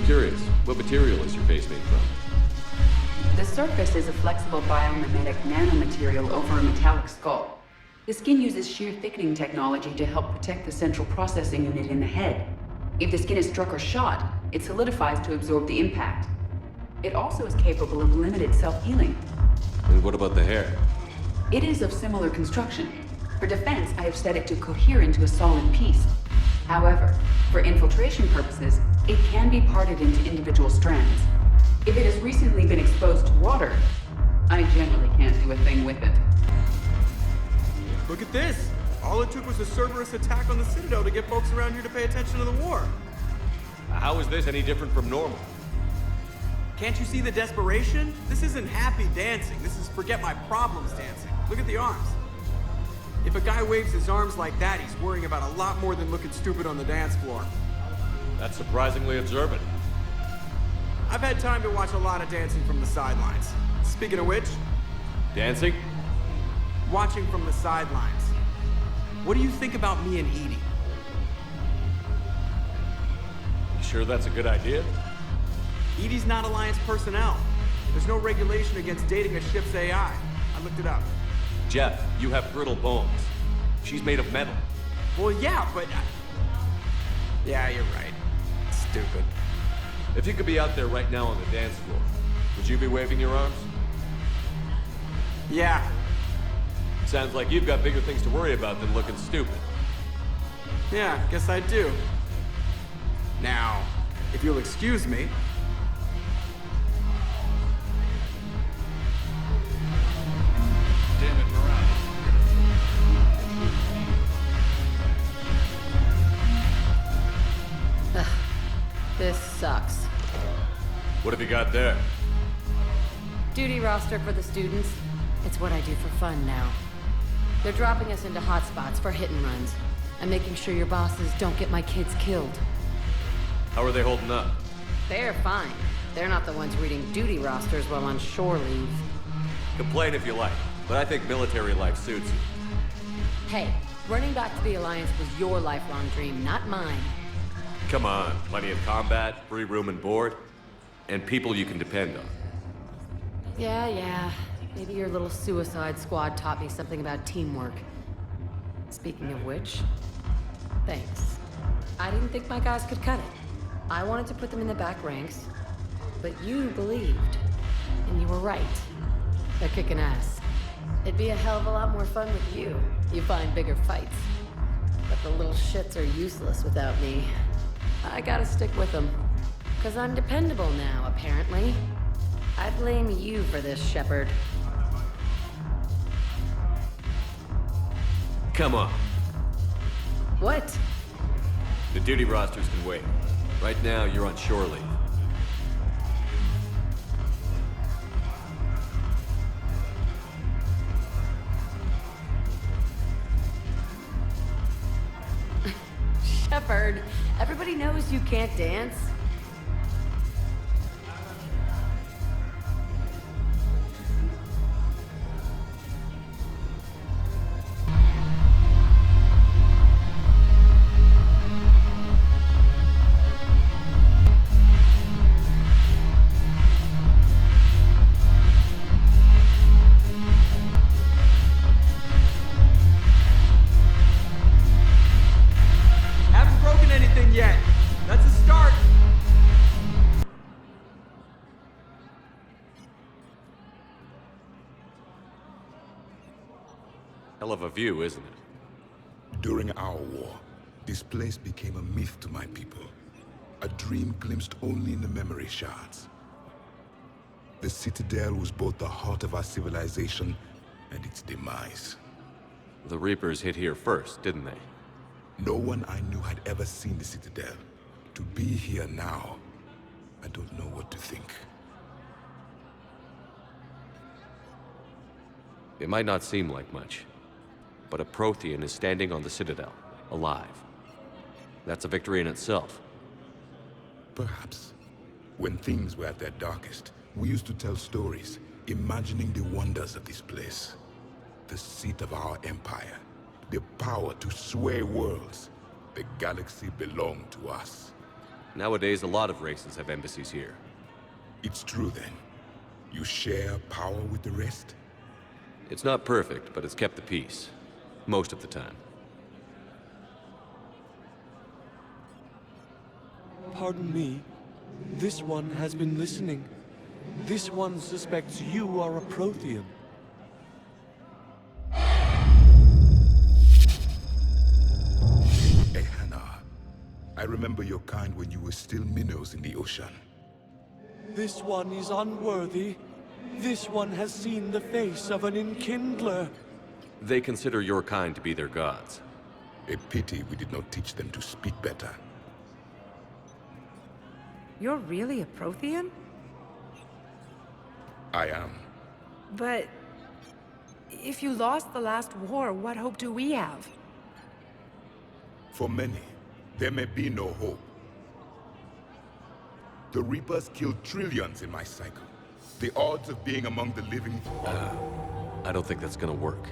curious. What material is your face made from? The surface is a flexible biomimetic nanomaterial over a metallic skull. The skin uses shear thickening technology to help protect the central processing unit in the head. If the skin is struck or shot, it solidifies to absorb the impact. It also is capable of limited self-healing. And what about the hair? It is of similar construction. For defense, I have set it to cohere into a solid piece. However, for infiltration purposes, it can be parted into individual strands. If it has recently been exposed to water, I generally can't do a thing with it. Look at this! All it took was a Cerberus attack on the Citadel to get folks around here to pay attention to the war. How is this any different from normal? Can't you see the desperation? This isn't happy dancing. This is forget my problems dancing. Look at the arms. If a guy waves his arms like that, he's worrying about a lot more than looking stupid on the dance floor. That's surprisingly observant. I've had time to watch a lot of dancing from the sidelines. Speaking of which, Dancing? watching from the sidelines. What do you think about me and Edie? You sure that's a good idea? Edie's not Alliance personnel. There's no regulation against dating a ship's AI. I looked it up. Jeff, you have brittle bones. She's made of metal. Well, yeah, but... Yeah, you're right. Stupid. If you could be out there right now on the dance floor, would you be waving your arms? Yeah. Sounds like you've got bigger things to worry about than looking stupid. Yeah, guess I do. Now, if you'll excuse me... Damn it, Morale. This sucks. What have you got there? Duty roster for the students. It's what I do for fun now. They're dropping us into hotspots for hit and runs. I'm making sure your bosses don't get my kids killed. How are they holding up? They're fine. They're not the ones reading duty rosters while on shore leave. Complain if you like, but I think military life suits you. Hey, running back to the Alliance was your lifelong dream, not mine. Come on, plenty of combat, free room and board, and people you can depend on. Yeah. Maybe your little suicide squad taught me something about teamwork. Speaking of which, thanks. I didn't think my guys could cut it. I wanted to put them in the back ranks, but you believed. And you were right. They're kicking ass. It'd be a hell of a lot more fun with you. You find bigger fights. But the little shits are useless without me. I gotta stick with them. 'Cause I'm dependable now, apparently. I blame you for this, Shepard. Come on. What? The duty rosters can wait. Right now, you're on shore leave. Shepard, everybody knows you can't dance. Haven't broken anything yet. That's a start. Hell of a view, isn't it? During our war, this place became a myth to my people. A dream glimpsed only in the memory shards. The Citadel was both the heart of our civilization and its demise. The Reapers hit here first, didn't they? No one I knew had ever seen the Citadel. To be here now, I don't know what to think. It might not seem like much, but a Prothean is standing on the Citadel, alive. That's a victory in itself. Perhaps. When things were at their darkest, we used to tell stories, imagining the wonders of this place. The seat of our empire. The power to sway worlds. The galaxy belonged to us. Nowadays, a lot of races have embassies here. It's true then. You share power with the rest? It's not perfect, but it's kept the peace. Most of the time. Pardon me. This one has been listening. This one suspects you are a Prothean. Hey, Hannah. I remember your kind when you were still minnows in the ocean. This one is unworthy. This one has seen the face of an enkindler. They consider your kind to be their gods. A pity we did not teach them to speak better. You're really a Prothean? I am. But... if you lost the last war, what hope do we have? For many, there may be no hope. The Reapers killed trillions in my cycle. The odds of being among the living... I don't think that's gonna work.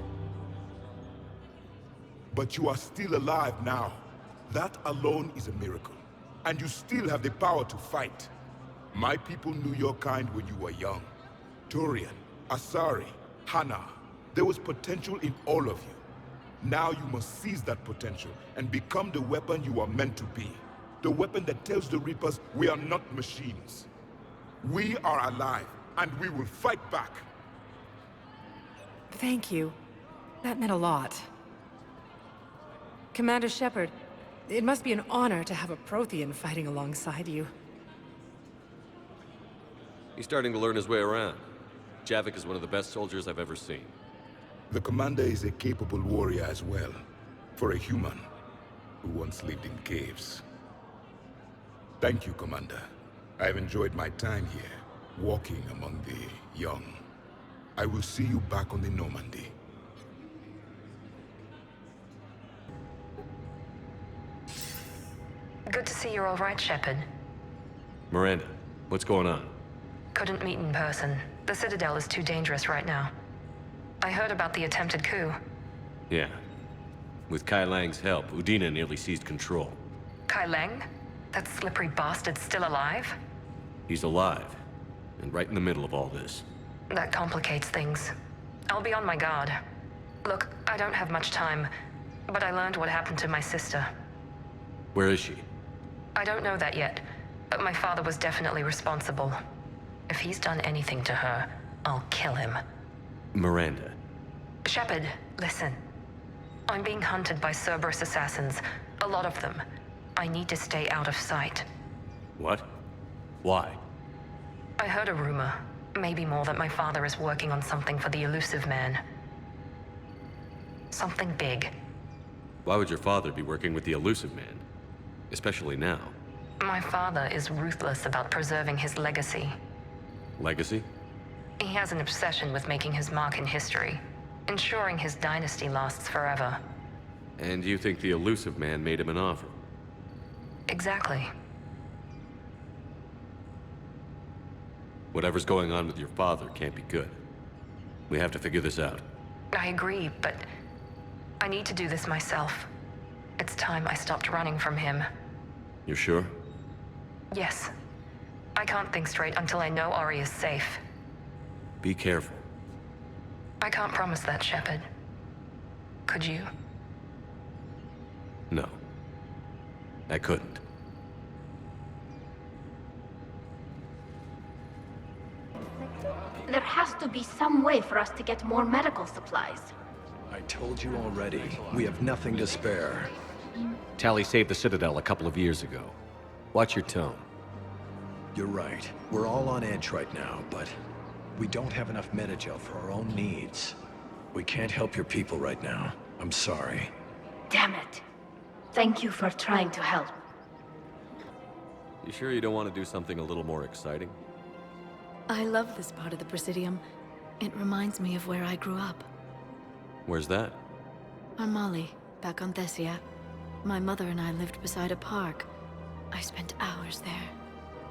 But you are still alive now. That alone is a miracle. And you still have the power to fight. My people knew your kind when you were young. Turian, Asari, Hannah. There was potential in all of you. Now you must seize that potential and become the weapon you are meant to be. The weapon that tells the Reapers we are not machines. We are alive, and we will fight back. Thank you. That meant a lot. Commander Shepard, it must be an honor to have a Prothean fighting alongside you. He's starting to learn his way around. Javik is one of the best soldiers I've ever seen. The commander is a capable warrior as well, for a human who once lived in caves. Thank you, Commander. I've enjoyed my time here, walking among the young. I will see you back on the Normandy. Good to see you're all right, Shepard. Miranda, what's going on? Couldn't meet in person. The Citadel is too dangerous right now. I heard about the attempted coup. Yeah. With Kai Lang's help, Udina nearly seized control. Kai Lang? That slippery bastard's still alive? He's alive, and right in the middle of all this. That complicates things. I'll be on my guard. Look, I don't have much time, but I learned what happened to my sister. Where is she? I don't know that yet, but my father was definitely responsible. If he's done anything to her, I'll kill him. Miranda. Shepard, listen. I'm being hunted by Cerberus assassins. A lot of them. I need to stay out of sight. What? Why? I heard a rumor, maybe more, that my father is working on something for the Elusive Man. Something big. Why would your father be working with the Elusive Man? Especially now. My father is ruthless about preserving his legacy. Legacy? He has an obsession with making his mark in history, ensuring his dynasty lasts forever. And you think the Elusive Man made him an offer? Exactly. Whatever's going on with your father can't be good. We have to figure this out. I agree, but I need to do this myself. It's time I stopped running from him. You're sure? Yes. I can't think straight until I know Ori is safe. Be careful. I can't promise that, Shepard. Could you? No. I couldn't. There has to be some way for us to get more medical supplies. I told you already, we have nothing to spare. Tally saved the Citadel a couple of years ago. Watch your tone. You're right. We're all on edge right now, but we don't have enough Metagel for our own needs. We can't help your people right now. I'm sorry. Damn it. Thank you for trying to help. You sure you don't want to do something a little more exciting? I love this part of the Presidium. It reminds me of where I grew up. Where's that? On Mali, back on Thessia. My mother and I lived beside a park. I spent hours there.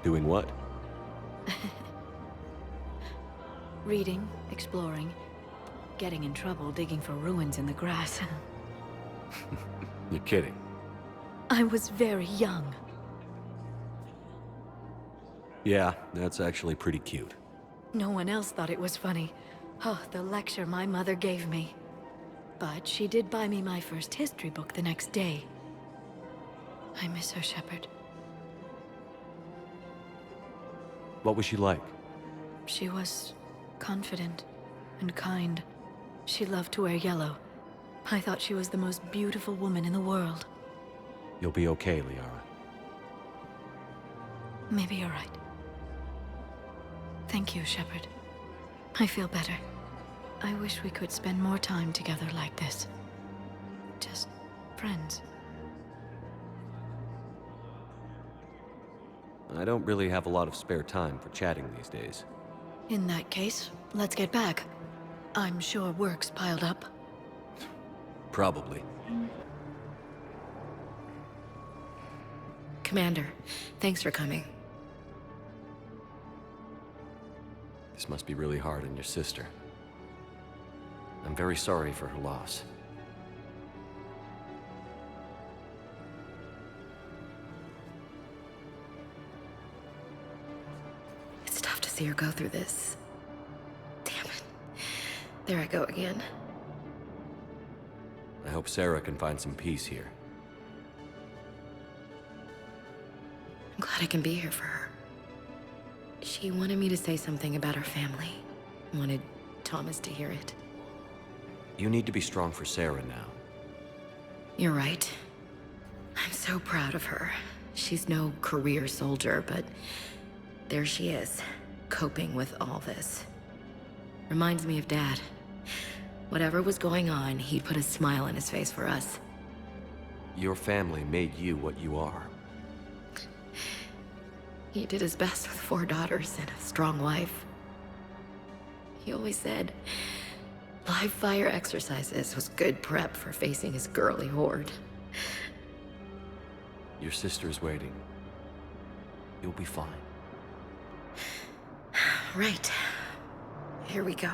Doing what? Reading, exploring, getting in trouble digging for ruins in the grass. You're kidding. I was very young. Yeah, that's actually pretty cute. No one else thought it was funny. Oh, the lecture my mother gave me. But she did buy me my first history book the next day. I miss her, Shepard. What was she like? She was confident and kind. She loved to wear yellow. I thought she was the most beautiful woman in the world. You'll be okay, Liara. Maybe you're right. Thank you, Shepard. I feel better. I wish we could spend more time together like this. Just friends. I don't really have a lot of spare time for chatting these days. In that case, let's get back. I'm sure work's piled up. Probably. Commander, thanks for coming. This must be really hard on your sister. I'm very sorry for her loss. It's tough to see her go through this. Damn it. There I go again. I hope Sarah can find some peace here. I'm glad I can be here for her. She wanted me to say something about her family. Wanted Thomas to hear it. You need to be strong for Sarah now. You're right. I'm so proud of her. She's no career soldier, but there she is, coping with all this. Reminds me of Dad. Whatever was going on, he'd put a smile on his face for us. Your family made you what you are. He did his best with 4 daughters and a strong wife. He always said live fire exercises was good prep for facing his girly horde. Your sister's waiting. You'll be fine. Right. Here we go.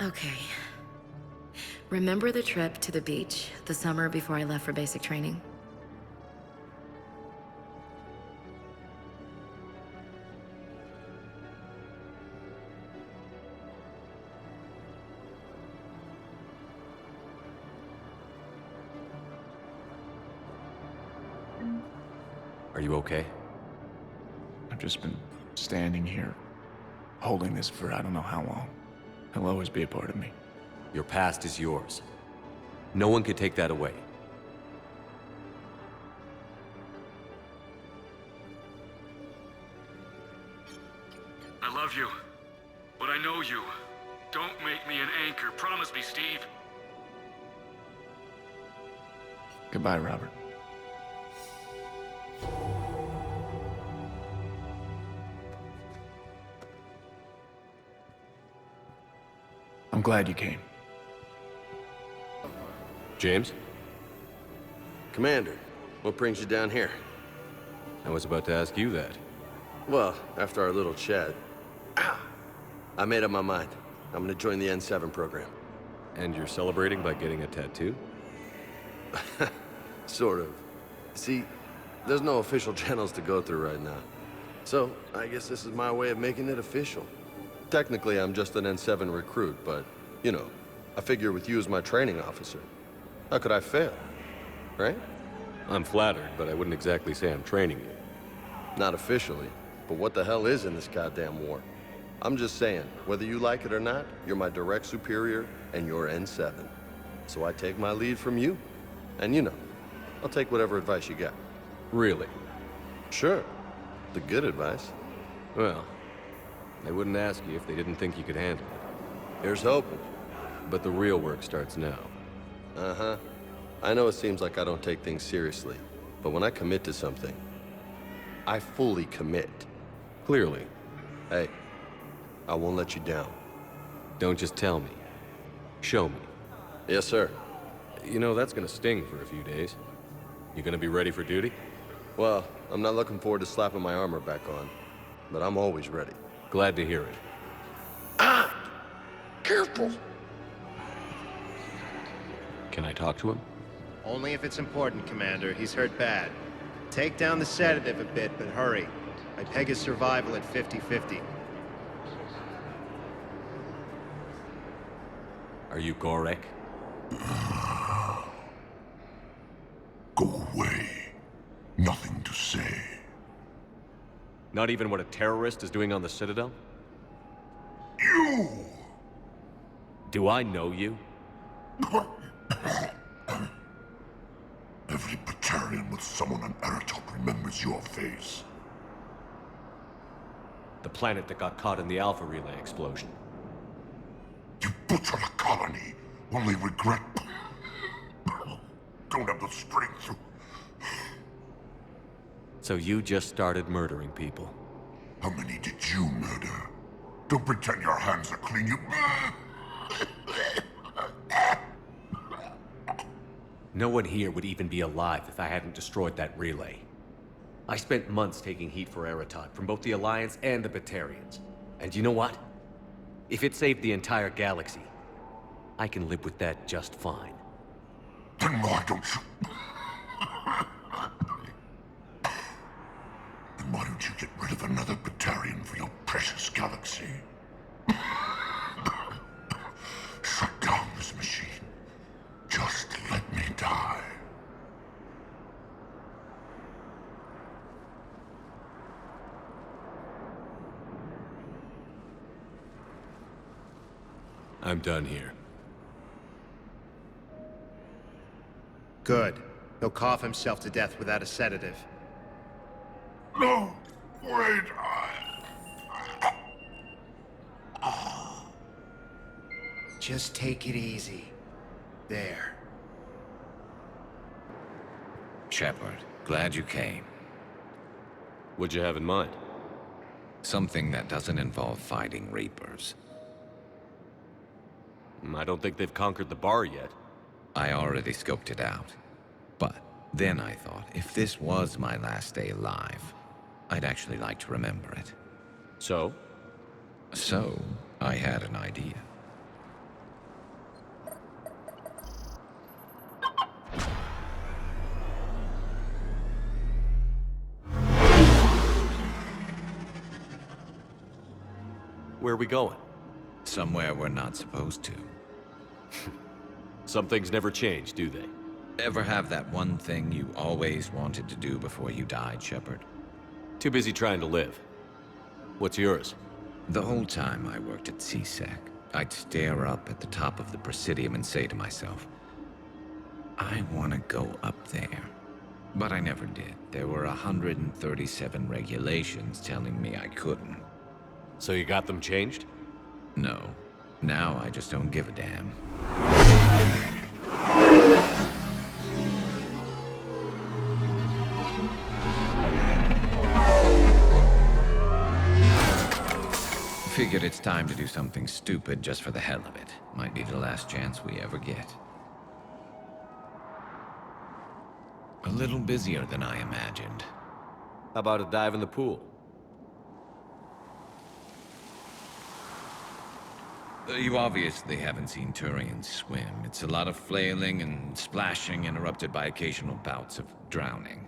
Okay. Remember the trip to the beach the summer before I left for basic training? Are you okay? I've just been standing here, holding this for I don't know how long. He'll always be a part of me. Your past is yours. No one can take that away. I love you, but I know you. Don't make me an anchor. Promise me, Steve. Goodbye, Robert. I'm glad you came. James? Commander, what brings you down here? I was about to ask you that. Well, after our little chat, I made up my mind. I'm gonna join the N7 program. And you're celebrating by getting a tattoo? Sort of. See, there's no official channels to go through right now. So, I guess this is my way of making it official. Technically, I'm just an N7 recruit, but, you know, I figure with you as my training officer, how could I fail? Right? I'm flattered, but I wouldn't exactly say I'm training you. Not officially, but what the hell is in this goddamn war? I'm just saying, whether you like it or not, you're my direct superior, and you're N7. So I take my lead from you. And you know, I'll take whatever advice you got. Really? Sure. The good advice. Well, they wouldn't ask you if they didn't think you could handle it. Here's hoping. But the real work starts now. Uh-huh. I know it seems like I don't take things seriously, but when I commit to something, I fully commit. Clearly. Hey, I won't let you down. Don't just tell me. Show me. Yes, sir. You know, that's gonna sting for a few days. You gonna be ready for duty? Well, I'm not looking forward to slapping my armor back on, but I'm always ready. Glad to hear it. Ah! Careful! Can I talk to him? Only if it's important, Commander. He's hurt bad. Take down the sedative a bit, but hurry. I peg his survival at 50-50. Are you Gorek? Go away. Nothing to say. Not even what a terrorist is doing on the Citadel? You! Do I know you? Every Batarian with someone on Eratop remembers your face. The planet that got caught in the Alpha Relay explosion. You butchered a colony, only regret... don't have the strength to... So you just started murdering people. How many did you murder? Don't pretend your hands are clean, you... No one here would even be alive if I hadn't destroyed that relay. I spent months taking heat for Eratod from both the Alliance and the Batarians. And you know what? If it saved the entire galaxy, I can live with that just fine. Then why don't you... Then why don't you get rid of another Batarian for your precious galaxy? Shut down this machine. Just let me die. I'm done here. Good. He'll cough himself to death without a sedative. No! Wait! Just take it easy. There. Shepard, glad you came. What'd you have in mind? Something that doesn't involve fighting Reapers. I don't think they've conquered the bar yet. I already scoped it out. But then I thought, if this was my last day alive, I'd actually like to remember it. So? So, I had an idea. Where are we going? Somewhere we're not supposed to. Some things never change, do they? Ever have that one thing you always wanted to do before you died, Shepard? Too busy trying to live. What's yours? The whole time I worked at CSEC, I'd stare up at the top of the Presidium and say to myself, I want to go up there. But I never did. There were 137 regulations telling me I couldn't. So you got them changed? No. Now I just don't give a damn. Figured it's time to do something stupid just for the hell of it. Might be the last chance we ever get. A little busier than I imagined. How about a dive in the pool? You obviously haven't seen Turians swim. It's a lot of flailing and splashing, interrupted by occasional bouts of drowning.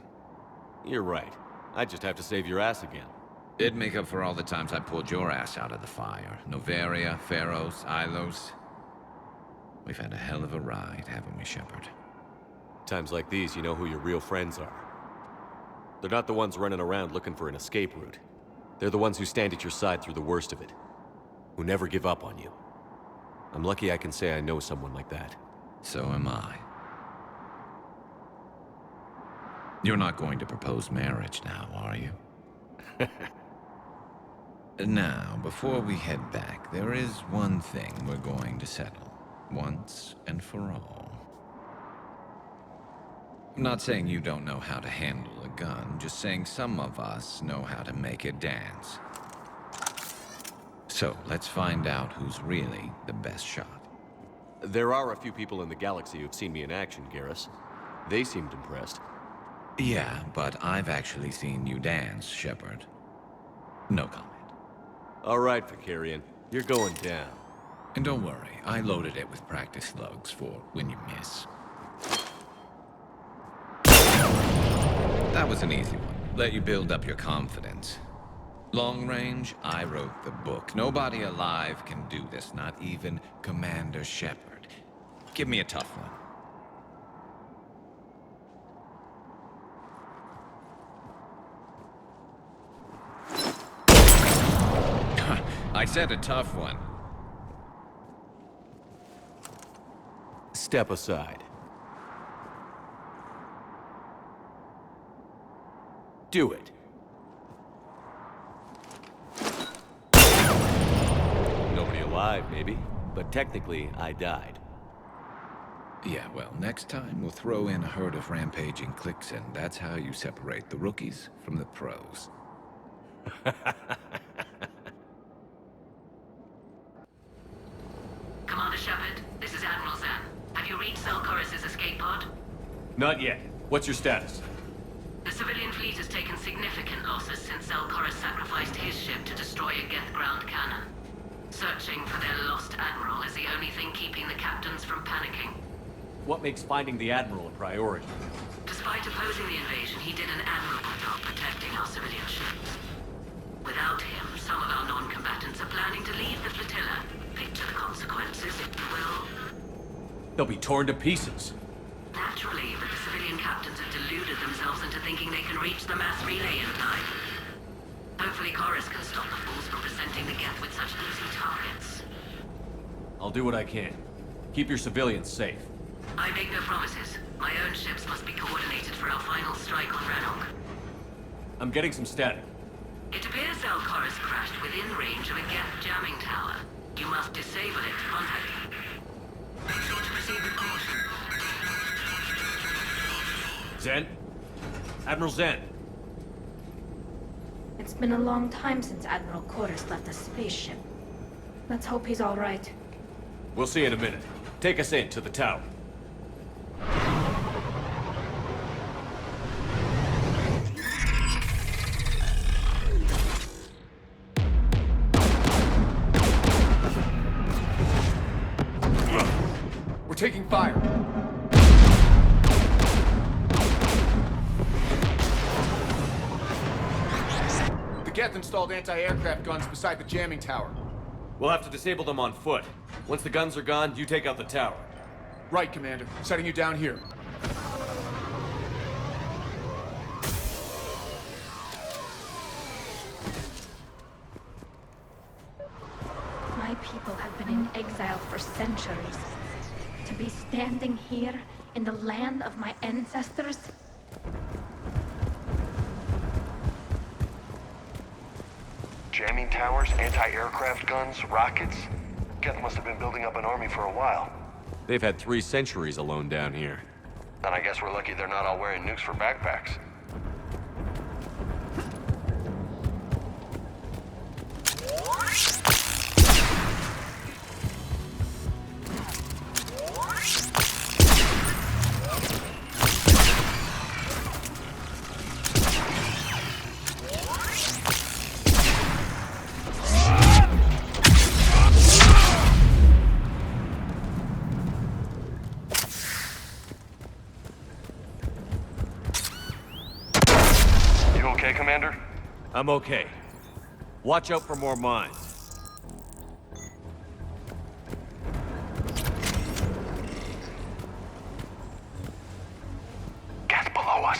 You're right. I just have to save your ass again. It'd make up for all the times I pulled your ass out of the fire. Noveria, Pharos, Ilos. We've had a hell of a ride, haven't we, Shepard? Times like these, you know who your real friends are. They're not the ones running around looking for an escape route. They're the ones who stand at your side through the worst of it. Who never give up on you. I'm lucky I can say I know someone like that. So am I. You're not going to propose marriage now, are you? Now, before we head back, there is one thing we're going to settle. Once and for all. I'm not saying you don't know how to handle a gun, just saying some of us know how to make it dance. So, let's find out who's really the best shot. There are a few people in the galaxy who've seen me in action, Garrus. They seemed impressed. Yeah, but I've actually seen you dance, Shepard. No comment. All right, Vicarian. You're going down. And don't worry, I loaded it with practice slugs for when you miss. That was an easy one. Let you build up your confidence. Long range, I wrote the book. Nobody alive can do this, not even Commander Shepard. Give me a tough one. I said a tough one. Step aside. Do it. Nobody alive, maybe. But technically, I died. Yeah, well, next time we'll throw in a herd of rampaging cliques, and that's how you separate the rookies from the pros. Commander Shepard, this is Admiral Zan. Have you reached Koris' escape pod? Not yet. What's your status? The civilian fleet has taken significant losses since Koris sacrificed his ship to destroy a Geth ground cannon. Searching for their lost Admiral is the only thing keeping the captains from panicking. What makes finding the Admiral a priority? Despite opposing the invasion, he did an admirable job protecting our civilian ships. Without him, some of our non-combatants are planning to leave the flotilla. Picture the consequences, if you will. They'll be torn to pieces. Naturally, but the civilian captains have deluded themselves into thinking they can reach the mass relay in time. Hopefully Koris can stop the fools from presenting the Geth with such easy targets. I'll do what I can. Keep your civilians safe. I make no promises. My own ships must be coordinated for our final strike on Rannoch. I'm getting some static. It appears Koris crashed within range of a Geth jamming tower. You must disable it to contact him. Make sure to proceed with caution. Zen? Admiral Zen? It's been a long time since Admiral Koris left the spaceship. Let's hope he's all right. We'll see in a minute. Take us in to the tower. We're taking fire. The Geth installed anti-aircraft guns beside the jamming tower. We'll have to disable them on foot. Once the guns are gone, you take out the tower. Right, Commander. Setting you down here. My people have been in exile for centuries. To be standing here in the land of my ancestors? Jamming towers, anti-aircraft guns, rockets. Geth must have been building up an army for a while. They've had 3 centuries alone down here. Then I guess we're lucky they're not all wearing nukes for backpacks. Commander? I'm okay. Watch out for more mines. Geth below us.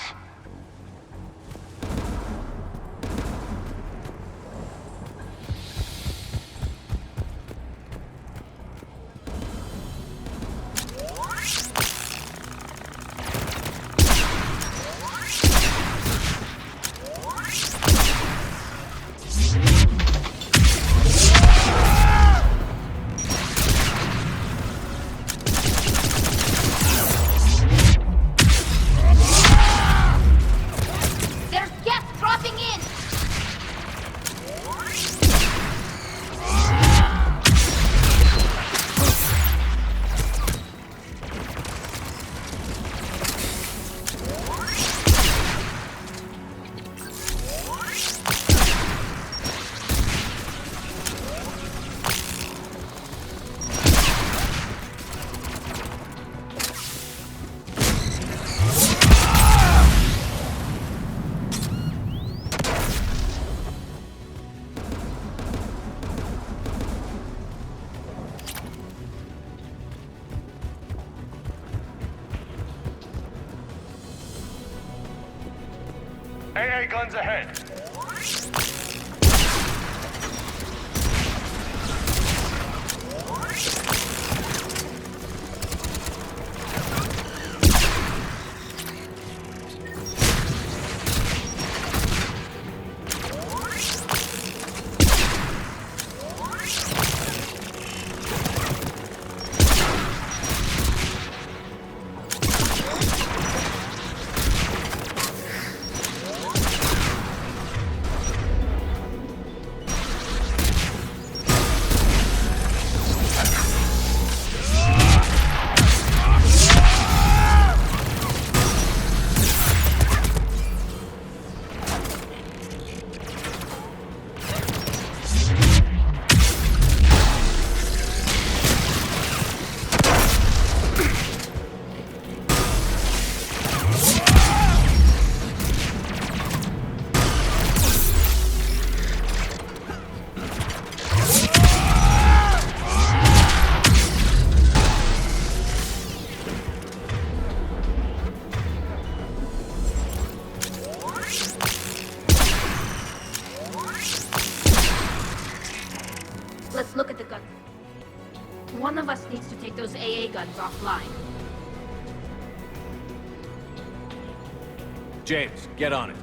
AA guns ahead. Let's look at the guns. One of us needs to take those AA guns offline. James, get on it.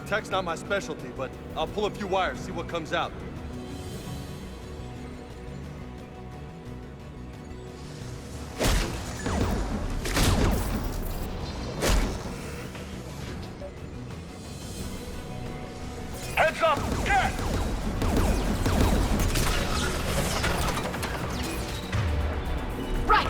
Tech's not my specialty, but I'll pull a few wires, see what comes out. Heads up! Get! Right!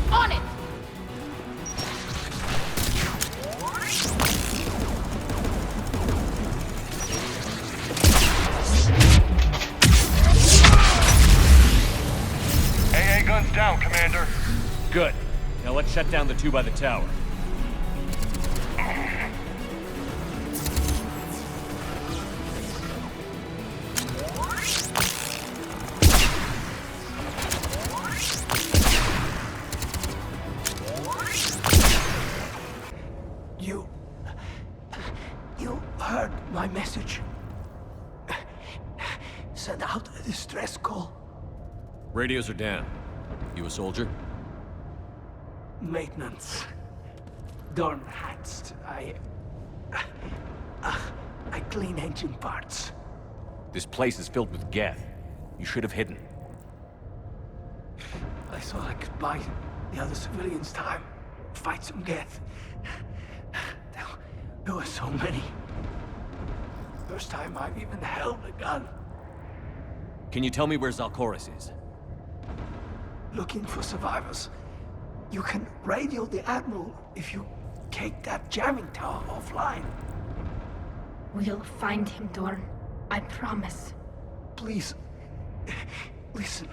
On it! AA guns down, Commander. Good. Now let's shut down the two by the tower. You heard my message. Send out a distress call. Radios are down. You a soldier? Maintenance. Darn hats. I clean engine parts. This place is filled with Geth. You should have hidden. I thought I could buy the other civilians time. Fight some Geth. There were so many. First time I've even held a gun. Can you tell me where Koris is? Looking for survivors. You can radio the Admiral if you take that jamming tower offline. We'll find him, Dorn. I promise. Please, listen.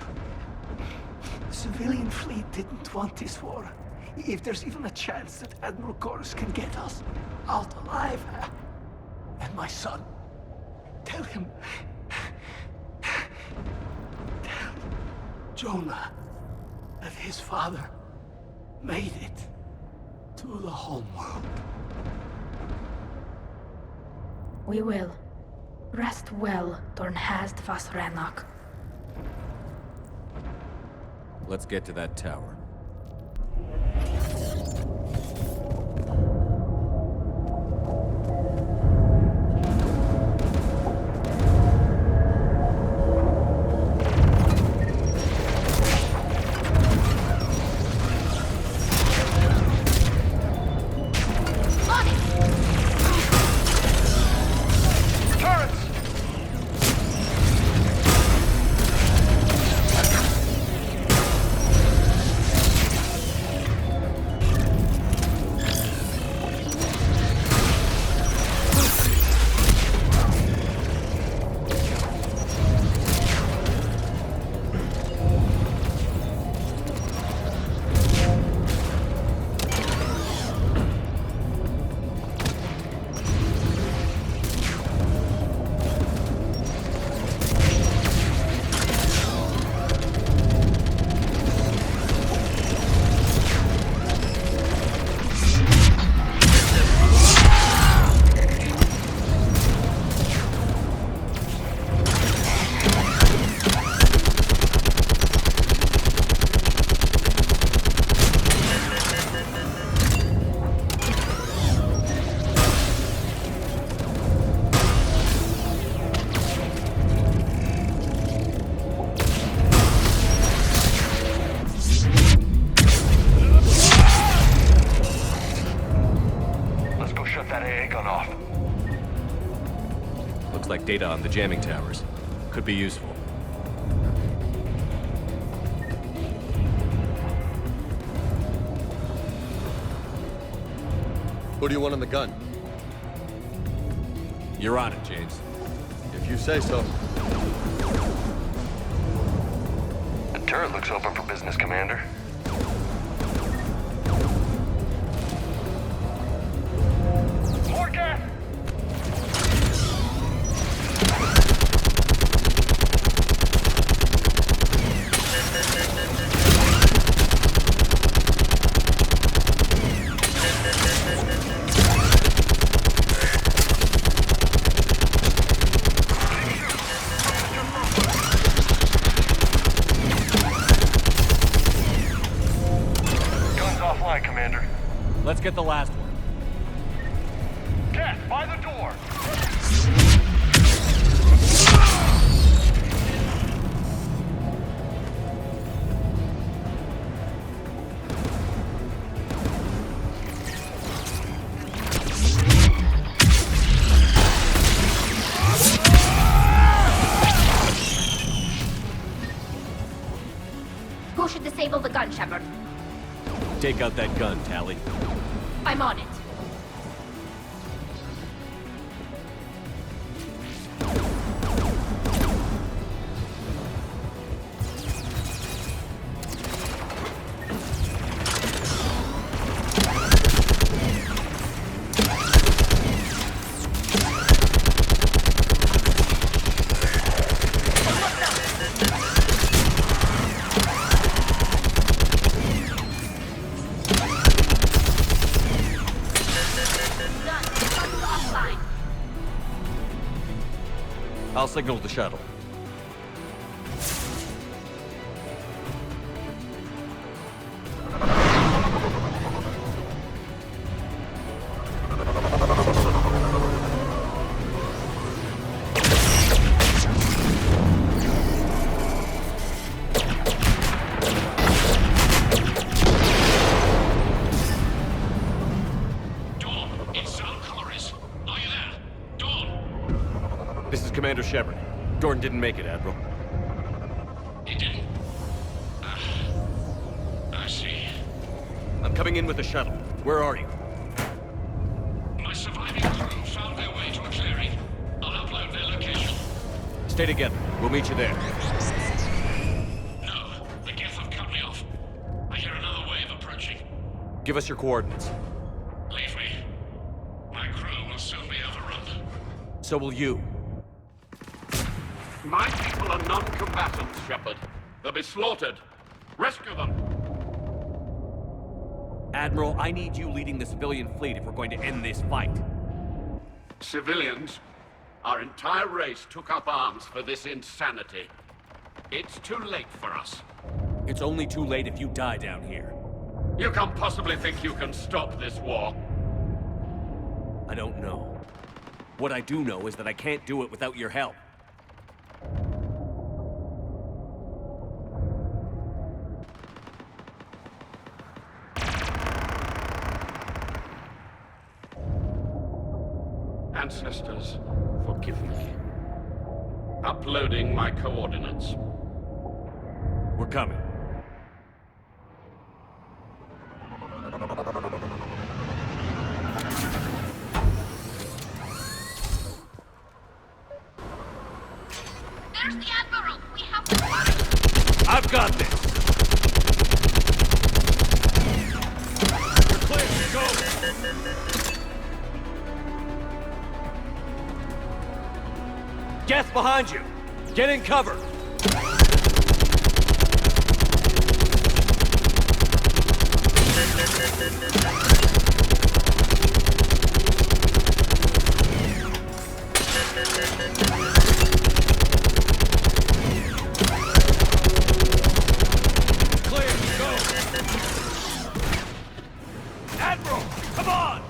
The civilian fleet didn't want this war. If there's even a chance that Admiral Koris can get us out alive, and my son. Tell him... Tell Jonah that his father made it to the homeworld. We will. Rest well, Dornhast Vasranok. Let's get to that tower. Like data on the jamming towers. Could be useful. Who do you want on the gun? You're on it, James. If you say so. The turret looks open for business, Commander. More gas! Let's get the last one. Cat, by the door! Who should disable the gun, Shepard? Take out that gun, Tally. I'm on it. I'll signal the shuttle. Commander Shepard. Dorn didn't make it, Admiral. He didn't? I see. I'm coming in with the shuttle. Where are you? My surviving crew found their way to a clearing. I'll upload their location. Stay together. We'll meet you there. No, the Geth have cut me off. I hear another wave approaching. Give us your coordinates. Leave me. My crew will soon be overrun. So will you. My people are non-combatants, Shepard. They'll be slaughtered. Rescue them! Admiral, I need you leading the civilian fleet if we're going to end this fight. Civilians, our entire race took up arms for this insanity. It's too late for us. It's only too late if you die down here. You can't possibly think you can stop this war. I don't know. What I do know is that I can't do it without your help. Ancestors, forgive me. Uploading my coordinates. We're coming. There's the Admiral! We have to... I've got this! You're clear, go! Geth behind you! Get in cover! Clear, go! Admiral, come on!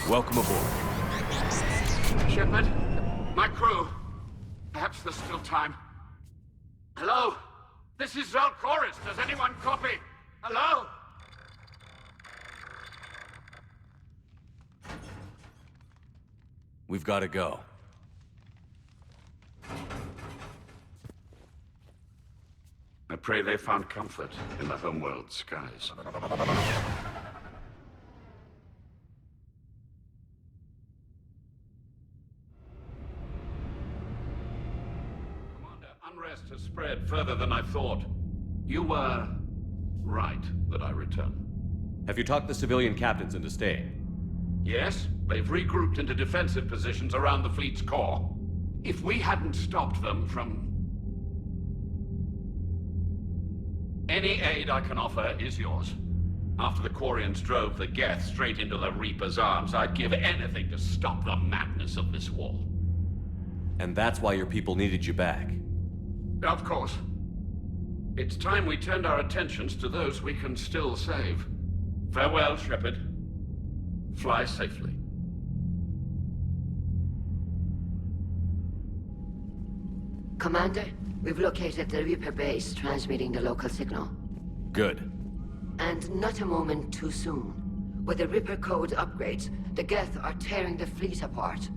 Welcome aboard. Shepard, my crew. Perhaps there's still time. Hello? This is Koris. Does anyone copy? Hello? We've got to go. I pray they found comfort in the homeworld skies. Unrest has spread further than I thought. You were right that I return. Have you talked the civilian captains into staying? Yes, they've regrouped into defensive positions around the fleet's core. If we hadn't stopped them from... Any aid I can offer is yours. After the Quarians drove the Geth straight into the Reaper's arms, I'd give anything to stop the madness of this war. And that's why your people needed you back. Of course. It's time we turned our attentions to those we can still save. Farewell, Shepard. Fly safely. Commander, we've located the Reaper base, transmitting the local signal. Good. And not a moment too soon. With the Reaper code upgrades, the Geth are tearing the fleet apart.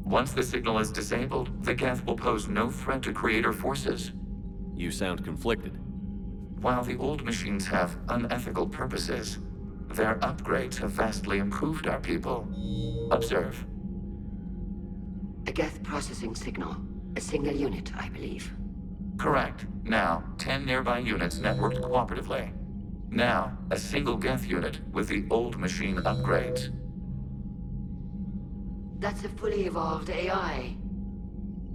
Once the signal is disabled, the Geth will pose no threat to Creator forces. You sound conflicted. While the old machines have unethical purposes, their upgrades have vastly improved our people. Observe. A Geth processing signal. A single unit, I believe. Correct. Now, 10 nearby units networked cooperatively. Now, a single Geth unit with the old machine upgrades. That's a fully evolved AI.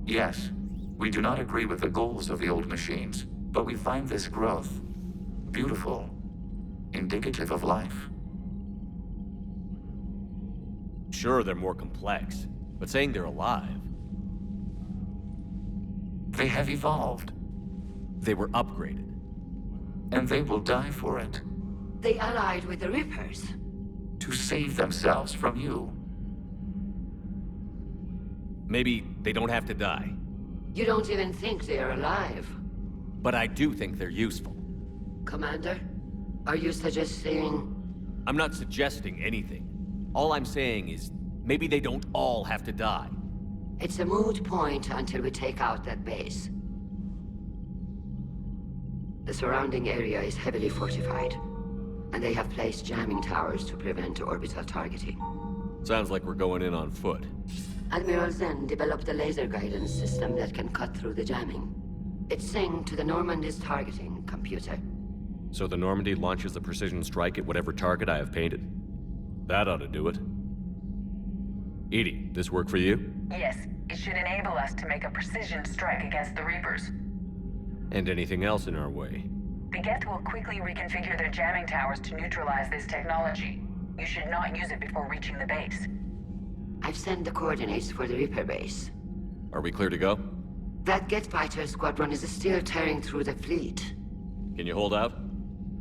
Yes, we do not agree with the goals of the old machines, but we find this growth beautiful, indicative of life. Sure, they're more complex, but saying they're alive... They have evolved. They were upgraded. And they will die for it. They allied with the Reapers. To save themselves from you. Maybe they don't have to die. You don't even think they're alive. But I do think they're useful. Commander, are you suggesting... I'm not suggesting anything. All I'm saying is, maybe they don't all have to die. It's a moot point until we take out that base. The surrounding area is heavily fortified, and they have placed jamming towers to prevent orbital targeting. Sounds like we're going in on foot. Admiral Zen developed a laser guidance system that can cut through the jamming. Its sync to the Normandy's targeting computer. So the Normandy launches a precision strike at whatever target I have painted? That ought to do it. Edie, this work for you? Yes, it should enable us to make a precision strike against the Reapers. And anything else in our way? The Geth will quickly reconfigure their jamming towers to neutralize this technology. You should not use it before reaching the base. I've sent the coordinates for the Reaper base. Are we clear to go? That Geth fighter squadron is still tearing through the fleet. Can you hold out?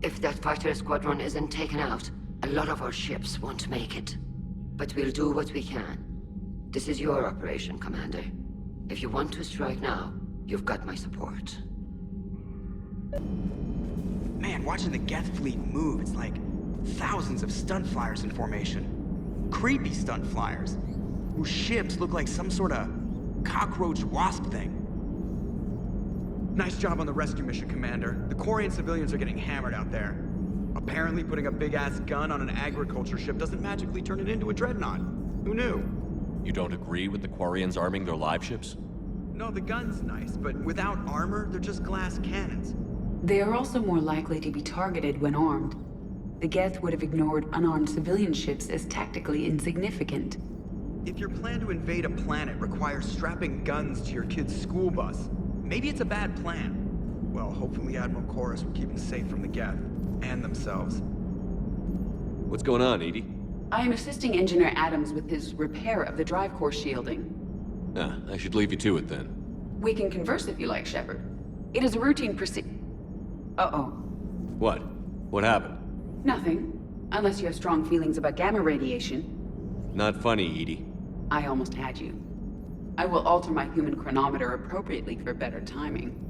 If that fighter squadron isn't taken out, a lot of our ships won't make it. But we'll do what we can. This is your operation, Commander. If you want to strike now, you've got my support. Man, watching the Geth fleet move, it's like thousands of stunt flyers in formation. Creepy stunt flyers, whose ships look like some sort of cockroach wasp thing. Nice job on the rescue mission, Commander. The Quarian civilians are getting hammered out there. Apparently putting a big-ass gun on an agriculture ship doesn't magically turn it into a dreadnought. Who knew? You don't agree with the Quarians arming their live ships? No, the gun's nice, but without armor, they're just glass cannons. They are also more likely to be targeted when armed. The Geth would have ignored unarmed civilian ships as tactically insignificant. If your plan to invade a planet requires strapping guns to your kid's school bus, maybe it's a bad plan. Well, hopefully Admiral Koris will keep them safe from the Geth, and themselves. What's going on, Edie? I am assisting Engineer Adams with his repair of the drive core shielding. Ah, I should leave you to it then. We can converse if you like, Shepard. It is a routine Uh-oh. What? What happened? Nothing. Unless you have strong feelings about gamma radiation. Not funny, Edie. I almost had you. I will alter my human chronometer appropriately for better timing.